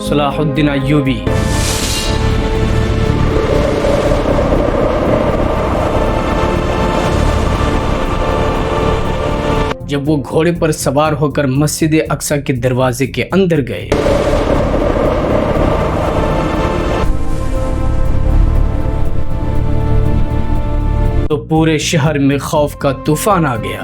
صلاح الدین ایوبی۔ جب وہ گھوڑے پر سوار ہو کر مسجد اقصی کے دروازے کے اندر گئے تو پورے شہر میں خوف کا طوفان آ گیا۔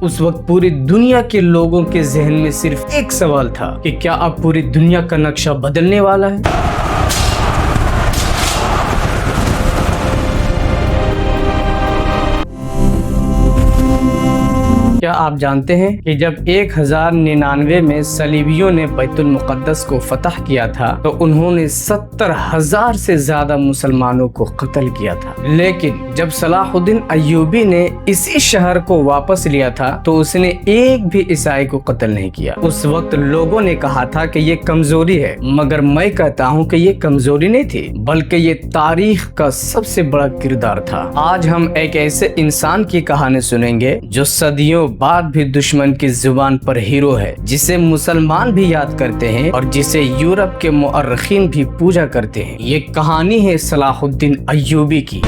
اس وقت پوری دنیا کے لوگوں کے ذہن میں صرف ایک سوال تھا کہ کیا اب پوری دنیا کا نقشہ بدلنے والا ہے؟ کیا آپ جانتے ہیں کہ جب 1099 میں صلیبیوں نے بیت المقدس کو فتح کیا تھا تو انہوں نے 70,000 سے زیادہ مسلمانوں کو قتل کیا تھا، لیکن جب صلاح الدین ایوبی نے اسی شہر کو واپس لیا تھا تو اس نے ایک بھی عیسائی کو قتل نہیں کیا۔ اس وقت لوگوں نے کہا تھا کہ یہ کمزوری ہے، مگر میں کہتا ہوں کہ یہ کمزوری نہیں تھی بلکہ یہ تاریخ کا سب سے بڑا کردار تھا۔ آج ہم ایک ایسے انسان کی کہانی سنیں گے جو صدیوں بعد بھی دشمن کی زبان پر ہیرو ہے، جسے مسلمان بھی یاد کرتے ہیں اور جسے یورپ کے مؤرخین بھی پوجا کرتے ہیں۔ یہ کہانی ہے صلاح الدین ایوبی کی۔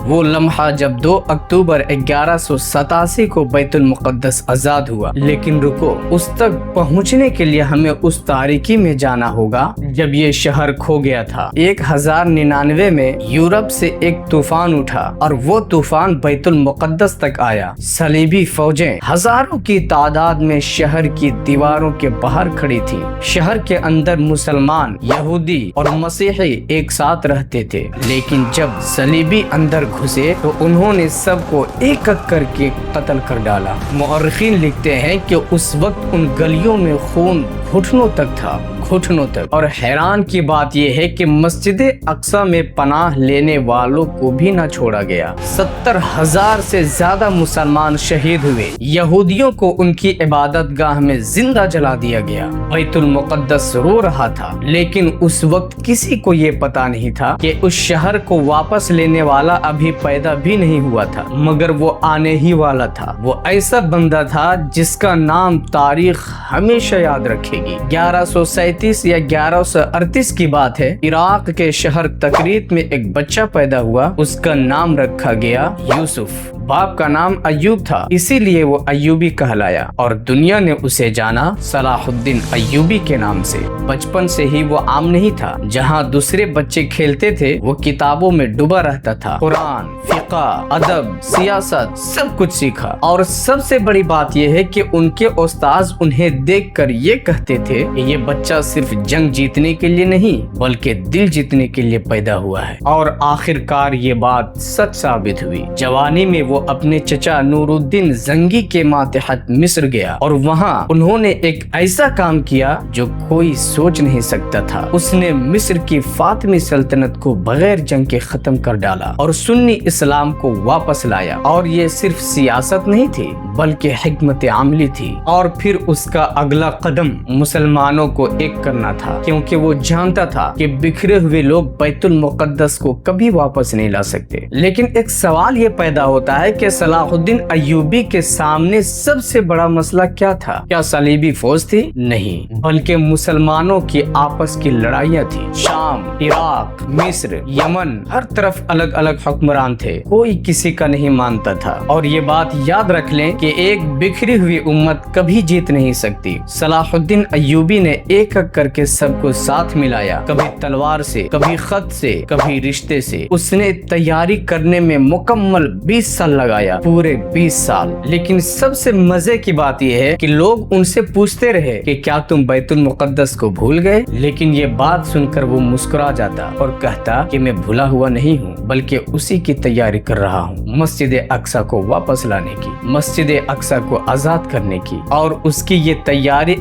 وہ لمحہ جب 2 اکتوبر 1187 کو بیت المقدس آزاد ہوا، لیکن رکو، اس تک پہنچنے کے لیے ہمیں اس تاریکی میں جانا ہوگا جب یہ شہر کھو گیا تھا۔ 1099 میں یورپ سے ایک طوفان اٹھا اور وہ طوفان بیت المقدس تک آیا۔ صلیبی فوجیں ہزاروں کی تعداد میں شہر کی دیواروں کے باہر کھڑی تھی۔ شہر کے اندر مسلمان، یہودی اور مسیحی ایک ساتھ رہتے تھے، لیکن جب صلیبی اندر گھسے تو انہوں نے سب کو ایک ایک کر کے قتل کر ڈالا۔ مورخین لکھتے ہیں کہ اس وقت ان گلیوں میں خون گھٹنوں تک تھا، گھٹنوں تک۔ اور حیران کی بات یہ ہے کہ مسجد اقصی میں پناہ لینے والوں کو بھی نہ چھوڑا گیا۔ 70,000 سے زیادہ مسلمان شہید ہوئے۔ یہودیوں کو ان کی عبادت گاہ میں زندہ جلا دیا گیا۔ بیت المقدس رو رہا تھا، لیکن اس وقت کسی کو یہ پتا نہیں تھا کہ اس شہر کو واپس لینے والا ابھی پیدا بھی نہیں ہوا تھا، مگر وہ آنے ہی والا تھا۔ وہ ایسا بندہ تھا جس کا نام تاریخ ہمیشہ یاد رکھے گی۔ 1137 یا 1138 کی بات ہے، عراق کے شہر تکریت میں ایک بچہ پیدا ہوا۔ اس کا نام رکھا گیا یوسف۔ باپ کا نام ایوب تھا، اسی لیے وہ ایوبی کہلایا اور دنیا نے اسے جانا صلاح الدین ایوبی کے نام سے۔ بچپن سے ہی وہ عام نہیں تھا۔ جہاں دوسرے بچے کھیلتے تھے وہ کتابوں میں ڈوبا رہتا تھا۔ قرآن، فقہ، ادب، سیاست سب کچھ سیکھا، اور سب سے بڑی بات یہ ہے کہ ان کے استاذ انہیں دیکھ کر یہ کہتے تھے کہ یہ بچہ صرف جنگ جیتنے کے لیے نہیں بلکہ دل جیتنے کے لیے پیدا ہوا ہے۔ اور آخر کار یہ بات سچ ثابت ہوئی۔ جوانی میں وہ اپنے چچا نور الدین زنگی کے ماتحت مصر گیا اور وہاں انہوں نے ایک ایسا کام کیا جو کوئی سوچ نہیں سکتا تھا۔ اس نے مصر کی فاطمی سلطنت کو بغیر جنگ کے ختم کر ڈالا اور سنی اسلام کو واپس لایا۔ اور یہ صرف سیاست نہیں تھی بلکہ حکمت عملی تھی۔ اور پھر اس کا اگلا قدم مسلمانوں کو ایک کرنا تھا، کیونکہ وہ جانتا تھا کہ بکھرے ہوئے لوگ بیت المقدس کو کبھی واپس نہیں لا سکتے۔ لیکن ایک سوال یہ پیدا ہوتا ہے کہ صلاح الدین ایوبی کے سامنے سب سے بڑا مسئلہ کیا تھا؟ کیا صلیبی فوج تھی؟ نہیں، بلکہ مسلمانوں کی آپس کی لڑائیاں تھی۔ شام، عراق، مصر، یمن، ہر طرف الگ الگ حکمران تھے، کوئی کسی کا نہیں مانتا تھا۔ اور یہ بات یاد رکھ لیں کہ ایک بکھری ہوئی امت کبھی جیت نہیں سکتی۔ صلاح الدین ایوبی نے ایک ایک کر کے سب کو ساتھ ملایا، کبھی تلوار سے، کبھی خط سے، کبھی رشتے سے۔ اس نے تیاری کرنے میں مکمل 20 سال لگایا، پورے 20 سال۔ لیکن سب سے مزے کی بات یہ ہے کہ لوگ ان سے پوچھتے رہے کہ کیا تم بیت المقدس کو بھول گئے؟ لیکن یہ بات سن کر وہ مسکرا جاتا اور کہتا کہ میں بھولا ہوا نہیں ہوں بلکہ اسی کی تیاری کر رہا ہوں، مسجد اقصی کو واپس لانے کی، مسجد اقصی کو آزاد کرنے کی۔ اور اس کی یہ تیاری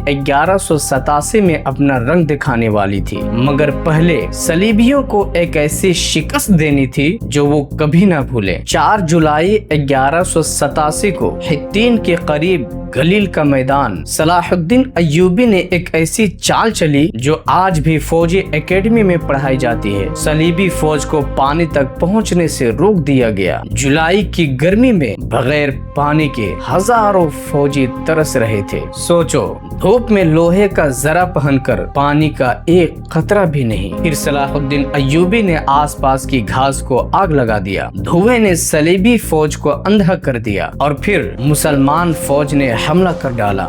1187 میں اپنا رنگ دکھانے والی تھی، مگر پہلے صلیبیوں کو ایک ایسی شکست دینی تھی جو وہ کبھی نہ بھولے۔ 4 جولائی 1187 کو حطین کے قریب گلیل کا میدان صلاح الدین ایوبی نے ایک ایسی چال چلی جو آج بھی فوجی اکیڈمی میں پڑھائی جاتی ہے۔ صلیبی فوج کو پانی تک پہنچنے سے روک دیا گیا۔ جولائی کی گرمی میں بغیر پانی کے ہزاروں فوجی ترس رہے تھے۔ سوچو، دھوپ میں لوہے کا ذرہ پہن کر پانی کا ایک قطرہ بھی نہیں۔ پھر صلاح الدین ایوبی نے آس پاس کی گھاس کو آگ لگا دیا۔ دھوئیں نے صلیبی فوج کو اندھا کر دیا اور پھر مسلمان فوج نے حملہ کر ڈالا۔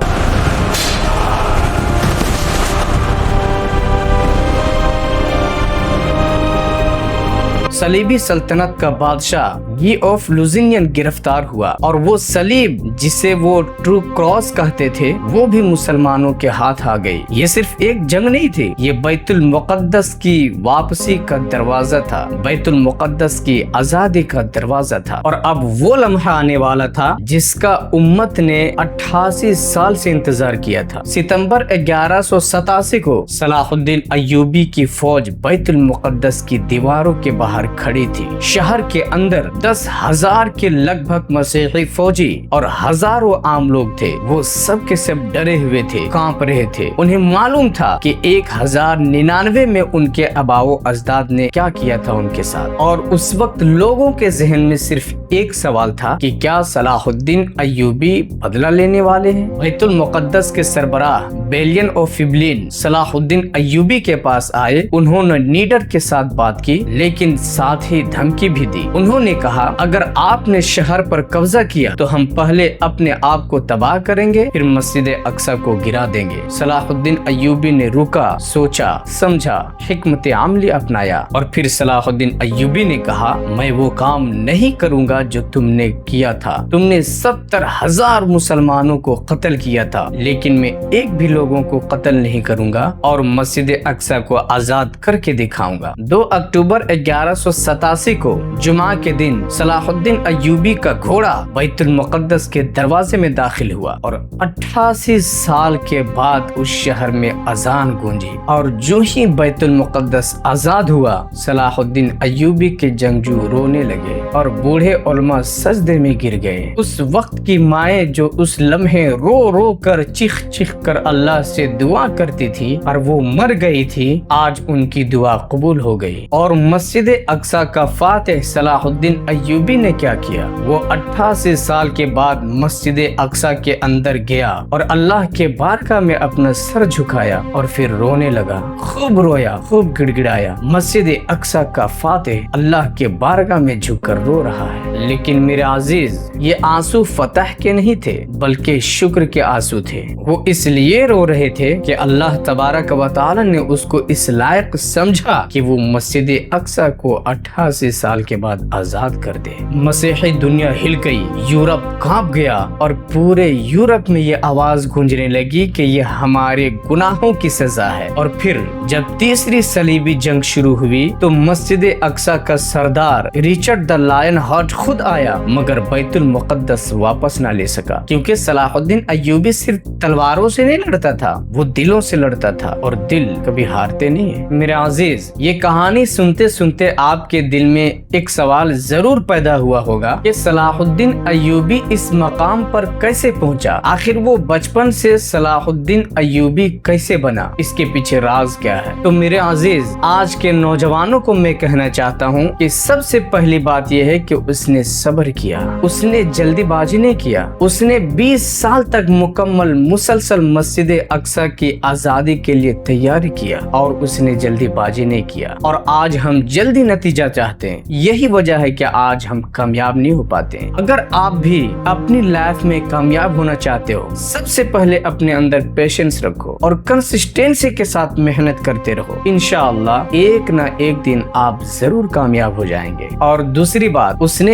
صلیبی سلطنت کا بادشاہ گی آف لوزینین گرفتار ہوا اور وہ صلیب جسے وہ ٹرو کراس کہتے تھے وہ بھی مسلمانوں کے ہاتھ آ گئی۔ یہ صرف ایک جنگ نہیں تھی، یہ بیت المقدس کی واپسی کا دروازہ تھا، بیت المقدس کی آزادی کا دروازہ تھا۔ اور اب وہ لمحہ آنے والا تھا جس کا امت نے 88 سال سے انتظار کیا تھا۔ ستمبر 1187 کو صلاح الدین ایوبی کی فوج بیت المقدس کی دیواروں کے باہر کھڑی تھی۔ شہر کے اندر 10,000 کے لگ بھگ مسیحی فوجی اور ہزاروں عام لوگ تھے۔ وہ سب کے سب ڈرے ہوئے تھے، کانپ رہے تھے۔ انہیں معلوم تھا کہ 1099 میں ان کے آباء و اجداد نے کیا کیا تھا ان کے ساتھ، اور اس وقت لوگوں کے ذہن میں صرف ایک سوال تھا کہ کیا صلاح الدین ایوبی بدلہ لینے والے ہیں؟ بیت المقدس کے سربراہ بیلین آف ایبلین صلاح الدین ایوبی کے پاس آئے۔ انہوں نے نیڈر کے ساتھ بات کی، لیکن ساتھ ہی دھمکی بھی دی۔ انہوں نے کہا اگر آپ نے شہر پر قبضہ کیا تو ہم پہلے اپنے آپ کو تباہ کریں گے، پھر مسجد اقصی کو گرا دیں گے۔ صلاح الدین ایوبی نے رکا، سوچا، سمجھا، حکمت عملی اپنایا اور پھر صلاح الدین ایوبی نے کہا میں وہ کام نہیں کروں گا جو تم نے کیا تھا۔ تم نے 70,000 مسلمانوں کو قتل کیا تھا، لیکن میں ایک بھی لوگوں کو قتل نہیں کروں گا اور مسجد اقصی کو آزاد کر کے دکھاؤں گا۔ 2 اکتوبر 1187 کو جمعہ کے دن صلاح الدین ایوبی کا گھوڑا بیت المقدس کے دروازے میں داخل ہوا اور 88 سال کے بعد اس شہر میں اذان گونجی، اور جو ہی بیت المقدس آزاد ہوا صلاح الدین ایوبی کے جنگجو رونے لگے اور بوڑھے علماء سجدے میں گر گئے۔ اس وقت کی مائیں جو اس لمحے رو رو کر چیخ چیخ کر اللہ سے دعا کرتی تھی اور وہ مر گئی تھی، آج ان کی دعا قبول ہو گئی۔ اور مسجد اقصی کا فاتح صلاح الدین ایوبی نے کیا کیا؟ وہ 88 سال کے بعد مسجد اقصی کے اندر گیا اور اللہ کے بارگاہ میں اپنا سر جھکایا اور پھر رونے لگا، خوب رویا، خوب گڑ گڑایا۔ مسجد اقصی کا فاتح اللہ کے بارگاہ میں جھک کر رو رہا ہے۔ لیکن میرے عزیز، یہ آنسو فتح کے نہیں تھے بلکہ شکر کے آنسو تھے۔ وہ اس لیے رو رہے تھے کہ اللہ تبارک و تعالی نے اس کو اس لائق سمجھا کہ وہ مسجد اقصی کو 88 سال کے بعد آزاد کر دے۔ مسیحی دنیا ہل گئی، یورپ کانپ گیا اور پورے یورپ میں یہ آواز گونجنے لگی کہ یہ ہمارے گناہوں کی سزا ہے۔ اور پھر جب تیسری صلیبی جنگ شروع ہوئی تو مسجد اقصی کا سردار ریچرڈ دا لائن ہارٹ خود آیا، مگر بیت المقدس واپس نہ لے سکا، کیونکہ صلاح الدین ایوبی صرف تلواروں سے نہیں لڑتا تھا، وہ دلوں سے لڑتا تھا، اور دل کبھی ہارتے نہیں ہیں۔ میرے عزیز، یہ کہانی سنتے سنتے آپ کے دل میں ایک سوال ضرور پیدا ہوا ہوگا کہ صلاح الدین ایوبی اس مقام پر کیسے پہنچا؟ آخر وہ بچپن سے صلاح الدین ایوبی کیسے بنا؟ اس کے پیچھے راز کیا ہے؟ تو میرے عزیز، آج کے نوجوانوں کو میں کہنا چاہتا ہوں کہ سب سے پہلی بات یہ ہے کہ اس نے صبر کیا، اس نے جلدی بازی نہیں کیا، اس نے 20 سال تک مکمل مسلسل مسجد اقصی کی آزادی کے لیے تیاری کیا اور اس نے جلدی بازی نہیں کیا۔ اور آج ہم جلدی نتیجہ چاہتے ہیں، یہی وجہ ہے کہ آج ہم کامیاب نہیں ہو پاتے ہیں۔ اگر آپ بھی اپنی لائف میں کامیاب ہونا چاہتے ہو، سب سے پہلے اپنے اندر پیشنس رکھو اور کنسسٹنسی کے ساتھ محنت کرتے رہو۔ انشاءاللہ ایک نہ ایک دن آپ ضرور کامیاب ہو جائیں گے۔ اور دوسری بات، اس نے